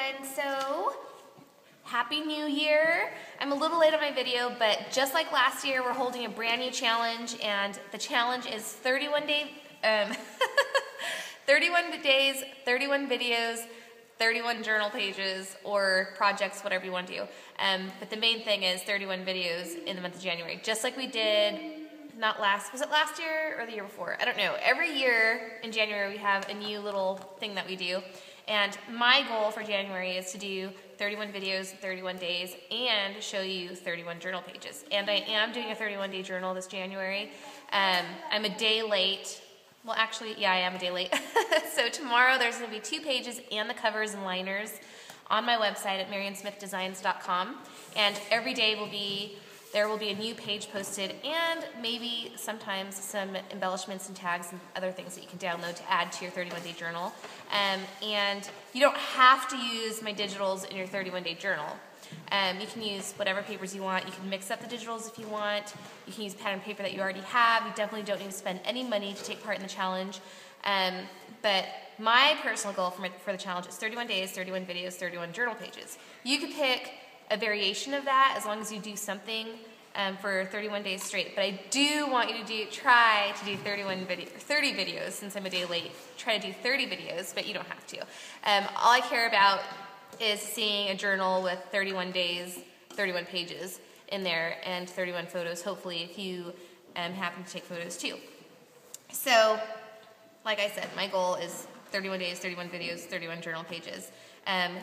everyone. So, Happy New Year. I'm a little late on my video, but just like last year, we're holding a brand new challenge, and the challenge is 31 days, 31 days, 31 videos, 31 journal pages or projects, whatever you want to do. But the main thing is 31 videos in the month of January, just like we did, was it last year or the year before? I don't know. Every year in January we have a new little thing that we do. And my goal for January is to do 31 videos, 31 days, and show you 31 journal pages. And I am doing a 31-day journal this January. I'm a day late. Well, actually, yeah, I am a day late. So tomorrow there's going to be 2 pages and the covers and liners on my website at marionsmithdesigns.com. And every day there will be a new page posted, and maybe sometimes some embellishments and tags and other things that you can download to add to your 31-day journal. And you don't have to use my digitals in your 31-day journal. You can use whatever papers you want. You can mix up the digitals if you want. You can use pattern paper that you already have. You definitely don't need to spend any money to take part in the challenge. But my personal goal for the challenge is 31 days, 31 videos, 31 journal pages. You could pick a variation of that as long as you do something for 31 days straight. But I do want you to try to do 30 videos, since I'm a day late. Try to do 30 videos, but you don't have to. All I care about is seeing a journal with 31 days, 31 pages in there, and 31 photos, hopefully, if you happen to take photos too. So, like I said, my goal is 31 days, 31 videos, 31 journal pages.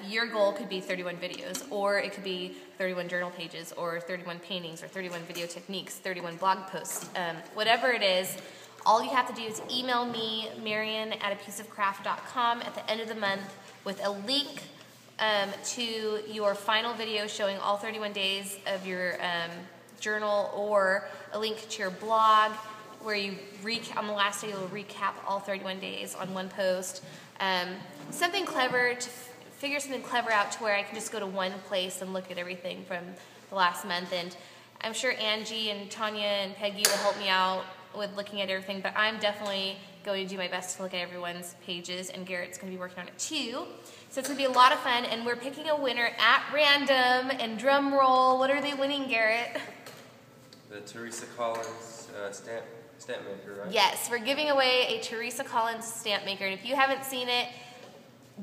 Your goal could be 31 videos, or it could be 31 journal pages, or 31 paintings, or 31 video techniques, 31 blog posts. Whatever it is, all you have to do is email me, Marion, at apieceofcraft.com at the end of the month with a link to your final video showing all 31 days of your journal, or a link to your blog where you on the last day you'll recap all 31 days on one post. Something clever to figure something clever out to where I can just go to one place and look at everything from the last month. And I'm sure Angie and Tanya and Peggy will help me out with looking at everything, but I'm definitely going to do my best to look at everyone's pages, and Garrett's going to be working on it too. So it's going to be a lot of fun, and we're picking a winner at random, and drum roll, what are they winning, Garrett? The Teresa Collins stamp maker, right? Yes, we're giving away a Teresa Collins stamp maker, and if you haven't seen it,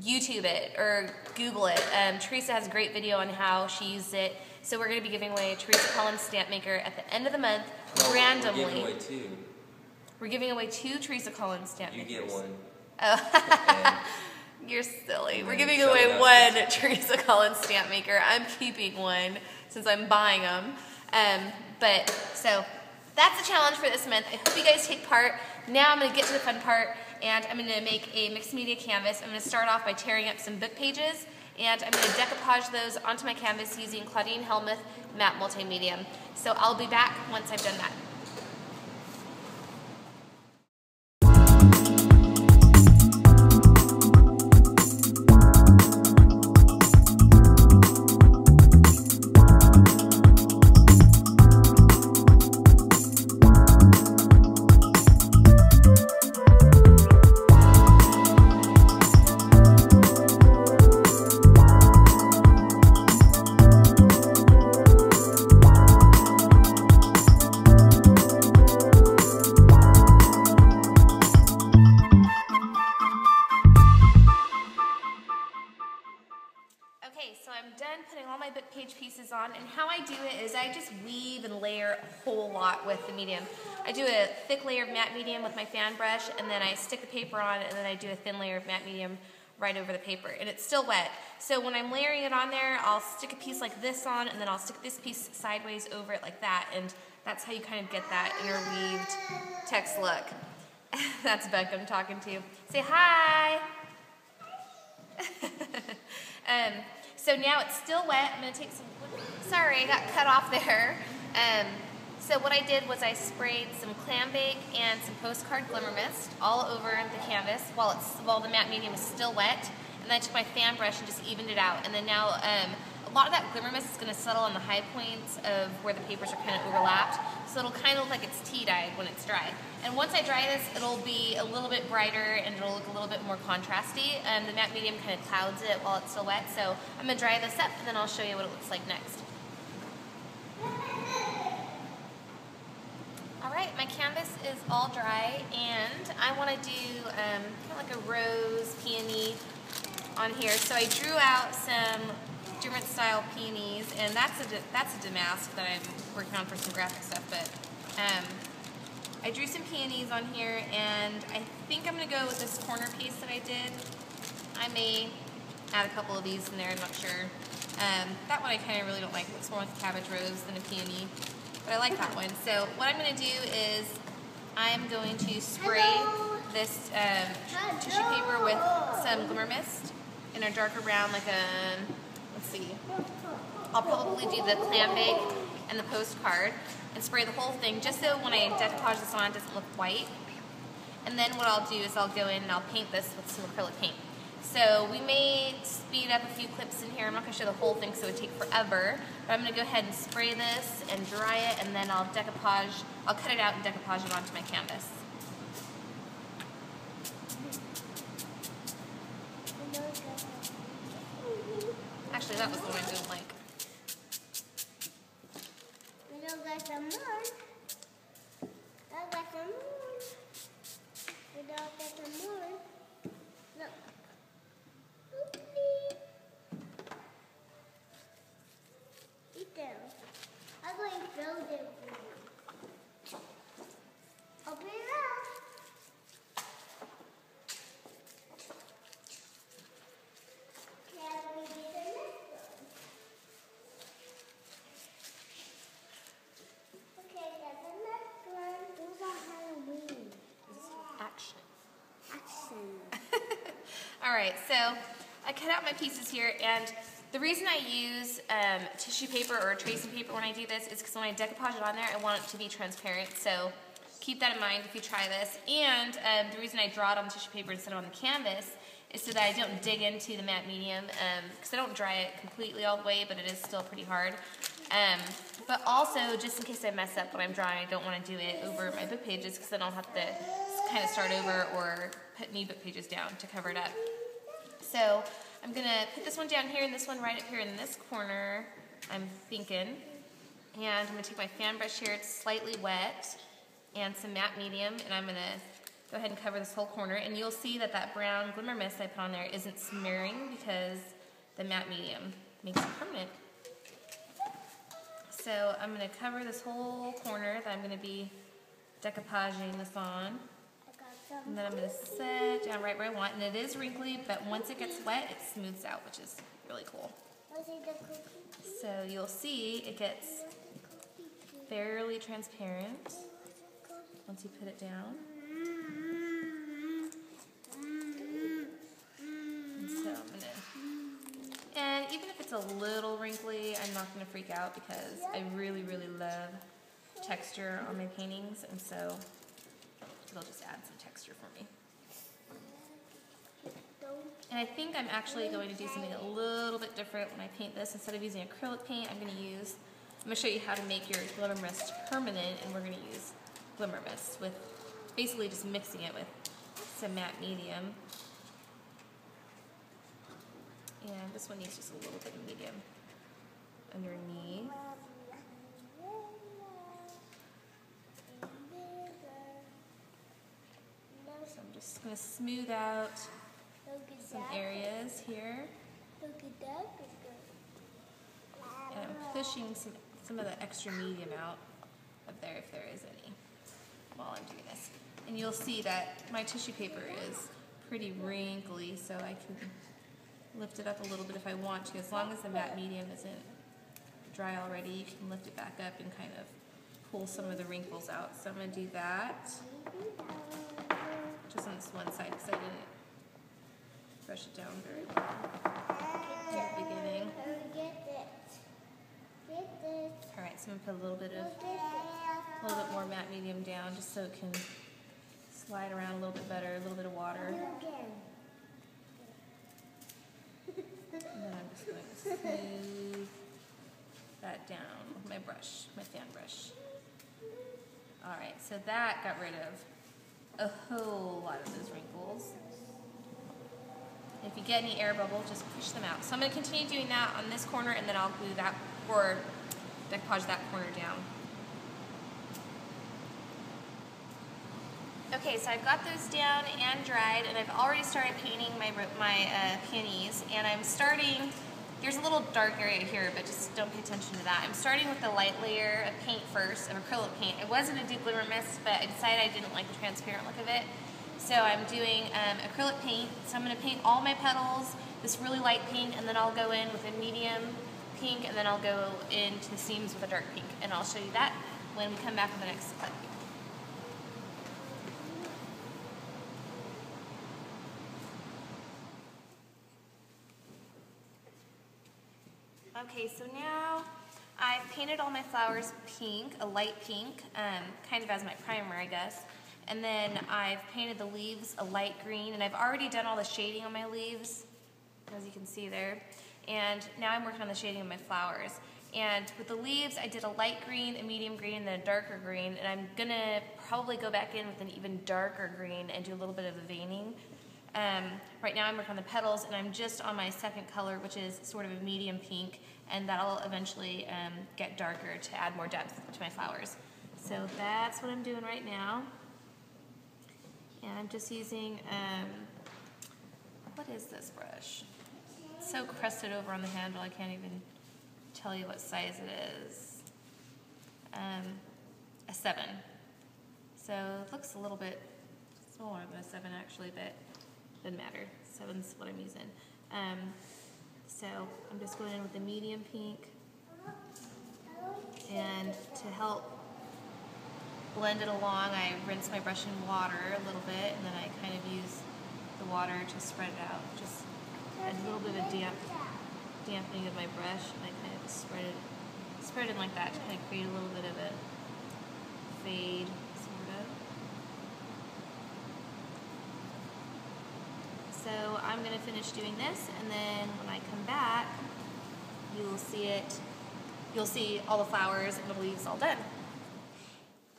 YouTube it or Google it. Teresa has a great video on how she used it. So we're going to be giving away a Teresa Collins stamp maker at the end of the month, randomly. We're giving away 2. We're giving away 2 Teresa Collins stamp makers. You get one. Oh, you're silly. We're giving away 1 Teresa Collins stamp maker. I'm keeping one since I'm buying them. So that's the challenge for this month. I hope you guys take part. Now I'm going to get to the fun part, and I'm going to make a mixed media canvas. I'm going to start off by tearing up some book pages, and I'm going to decoupage those onto my canvas using Claudine Helmuth Matte Multimedia. So I'll be back once I've done that. So I'm done putting all my book page pieces on, and how I do it is I just weave and layer a whole lot with the medium. I do a thick layer of matte medium with my fan brush, and then I stick the paper on, and then I do a thin layer of matte medium right over the paper, and it's still wet. So when I'm layering it on there, I'll stick a piece like this on, and then I'll stick this piece sideways over it like that, and that's how you kind of get that interweaved text look. That's Beck I'm talking to. Say hi! So now it's still wet. I'm going to take some, sorry, I got cut off there. So what I did was I sprayed some clam bake and some postcard glimmer mist all over the canvas while the matte medium is still wet. And then I took my fan brush and just evened it out. And then now a lot of that glimmer mist is going to settle on the high points of where the papers are kind of overlapped, so it'll kind of look like it's tea-dyed when it's dry. And once I dry this, it'll be a little bit brighter and it'll look a little bit more contrasty. The matte medium kind of clouds it while it's still wet, so I'm going to dry this up and then I'll show you what it looks like next. Alright, my canvas is all dry and I want to do kind of like a rose peony on here. So I drew out some different style peonies, and that's a damask that I'm working on for some graphic stuff, but I drew some peonies on here, and I think I'm going to go with this corner piece that I did. I may add a couple of these in there, I'm not sure. That one I kind of really don't like. It looks more like a cabbage rose than a peony, but I like that one. So what I'm going to do is I'm going to spray this tissue paper with some glimmer mist in a darker brown, like a, let's see, I'll probably do the clam bake and the postcard and spray the whole thing just so when I decoupage this on it doesn't look white. And then what I'll do is I'll go in and I'll paint this with some acrylic paint. So we may speed up a few clips in here. I'm not going to show the whole thing so it would take forever, but I'm going to go ahead and spray this and dry it, and then I'll decoupage, I'll cut it out and decoupage it onto my canvas. Actually, that was the one I didn't like. We don't got some more. I got some more. We don't got some more. Look. Oopsie. Eat them. I'm going to throw them for you. Open it up. Can we get the next one? Okay, that's the next one. Those are Halloween. Action. Action. Alright, so I cut out my pieces here, and the reason I use tissue paper or tracing paper when I do this is because when I decoupage it on there, I want it to be transparent, so keep that in mind if you try this. And the reason I draw it on tissue paper instead of on the canvas is so that I don't dig into the matte medium, because I don't dry it completely all the way, but it is still pretty hard. But also, just in case I mess up when I'm drawing, I don't want to do it over my book pages, because then I'll have to kind of start over or put new book pages down to cover it up. So I'm going to put this one down here and this one right up here in this corner, I'm thinking. And I'm going to take my fan brush here, it's slightly wet, and some matte medium, and I'm going to go ahead and cover this whole corner. And you'll see that that brown glimmer mist I put on there isn't smearing because the matte medium makes it permanent. So I'm going to cover this whole corner that I'm going to be decoupaging this on. And then I'm going to set it down right where I want. And it is wrinkly, but once it gets wet, it smooths out, which is really cool. So you'll see it gets fairly transparent once you put it down. And so I'm going to, and even if it's a little wrinkly, I'm not going to freak out because I really, really love texture on my paintings, and so it'll just add some texture for me. And I think I'm actually going to do something a little bit different when I paint this. Instead of using acrylic paint, I'm going to show you how to make your glimmer mist permanent, and we're going to use glimmer mist with basically just mixing it with some matte medium. And this one needs just a little bit of medium underneath. So I'm just going to smooth out some areas here. And I'm pushing some of the extra medium out of there if there is any while I'm doing this. And you'll see that my tissue paper is pretty wrinkly, so I can lift it up a little bit if I want to. As long as the matte medium isn't dry already, you can lift it back up and kind of pull some of the wrinkles out. So I'm going to do that just on this one side because I didn't brush it down very well at the beginning. Alright, so I'm going to put a little bit more matte medium down just so it can slide around a little bit better, a little bit of water. And then I'm just going to smooth that down with my brush, my fan brush. All right, so that got rid of a whole lot of those wrinkles. If you get any air bubbles, just push them out. So I'm going to continue doing that on this corner, and then I'll glue that, or decoupage that corner down. Okay, so I've got those down and dried, and I've already started painting my peonies, and I'm starting, there's a little dark area here, but just don't pay attention to that. I'm starting with the light layer of paint first, of acrylic paint. It wasn't a deep glimmer mist, but I decided I didn't like the transparent look of it. So I'm doing acrylic paint, so I'm going to paint all my petals, this really light pink, and then I'll go in with a medium pink, and then I'll go into the seams with a dark pink, and I'll show you that when we come back on the next clip. Okay, so now I've painted all my flowers pink, a light pink, kind of as my primer, I guess. And then I've painted the leaves a light green, and I've already done all the shading on my leaves, as you can see there. And now I'm working on the shading of my flowers. And with the leaves, I did a light green, a medium green, and then a darker green. And I'm gonna probably go back in with an even darker green and do a little bit of the veining. Right now I'm working on the petals, and I'm just on my second color, which is sort of a medium pink, and that'll eventually get darker to add more depth to my flowers. So that's what I'm doing right now. And I'm just using, what is this brush? It's so crusted over on the handle, I can't even tell you what size it is. A 7. So it looks a little bit smaller than a 7 actually, but doesn't matter. 7's what I'm using. So I'm just going in with the medium pink, and to help blend it along, I rinse my brush in water a little bit, and then I kind of use the water to spread it out. Just a little bit of dampening of my brush, and I kind of spread it like that to kind of create a little bit of a fade, sort of. So I'm going to finish doing this, and then when I come back, you'll see all the flowers and the leaves all done.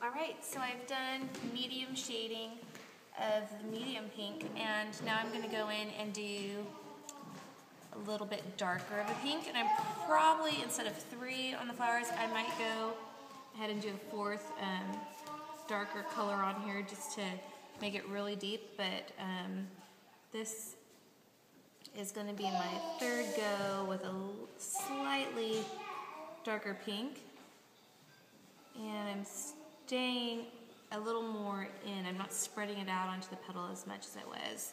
Alright, so I've done medium shading of the medium pink, and now I'm going to go in and do a little bit darker of a pink, and I'm probably, instead of 3 on the flowers, I might go ahead and do a 4th darker color on here just to make it really deep, but this is going to be my 3rd go with a slightly darker pink, and I'm staying a little more in. I'm not spreading it out onto the petal as much as I was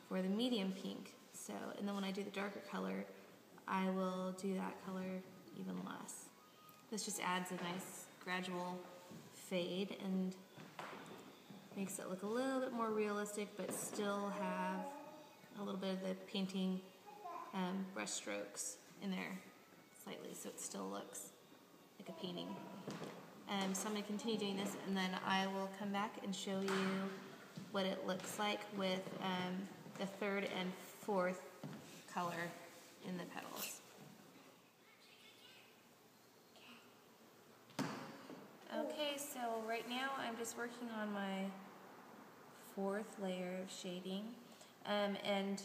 for the medium pink. So, and then when I do the darker color, I will do that color even less. This just adds a nice gradual fade and makes it look a little bit more realistic, but still have a little bit of the painting brush strokes in there slightly, so it still looks like a painting. So I'm going to continue doing this, and then I will come back and show you what it looks like with the 3rd and 4th color in the petals. Okay, so right now I'm just working on my 4th layer of shading, and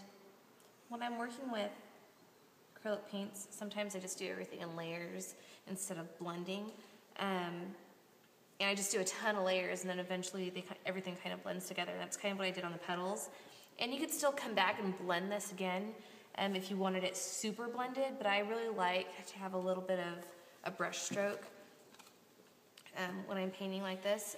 when I'm working with acrylic paints, sometimes I just do everything in layers instead of blending. And I just do a ton of layers, and then eventually everything kind of blends together. That's kind of what I did on the petals. And you could still come back and blend this again if you wanted it super blended, but I really like to have a little bit of a brush stroke when I'm painting like this.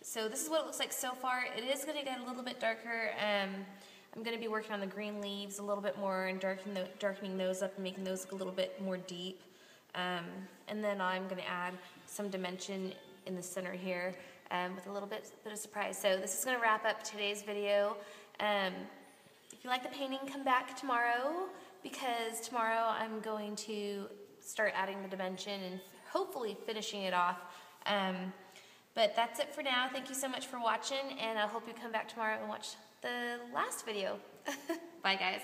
So this is what it looks like so far. It is going to get a little bit darker. I'm going to be working on the green leaves a little bit more and darkening those up and making those look a little bit more deep. And then I'm going to add some dimension in the center here with a little bit of surprise. So this is going to wrap up today's video. If you like the painting, come back tomorrow, because tomorrow I'm going to start adding the dimension and hopefully finishing it off. But that's it for now. Thank you so much for watching, and I hope you come back tomorrow and watch the last video. Bye, guys.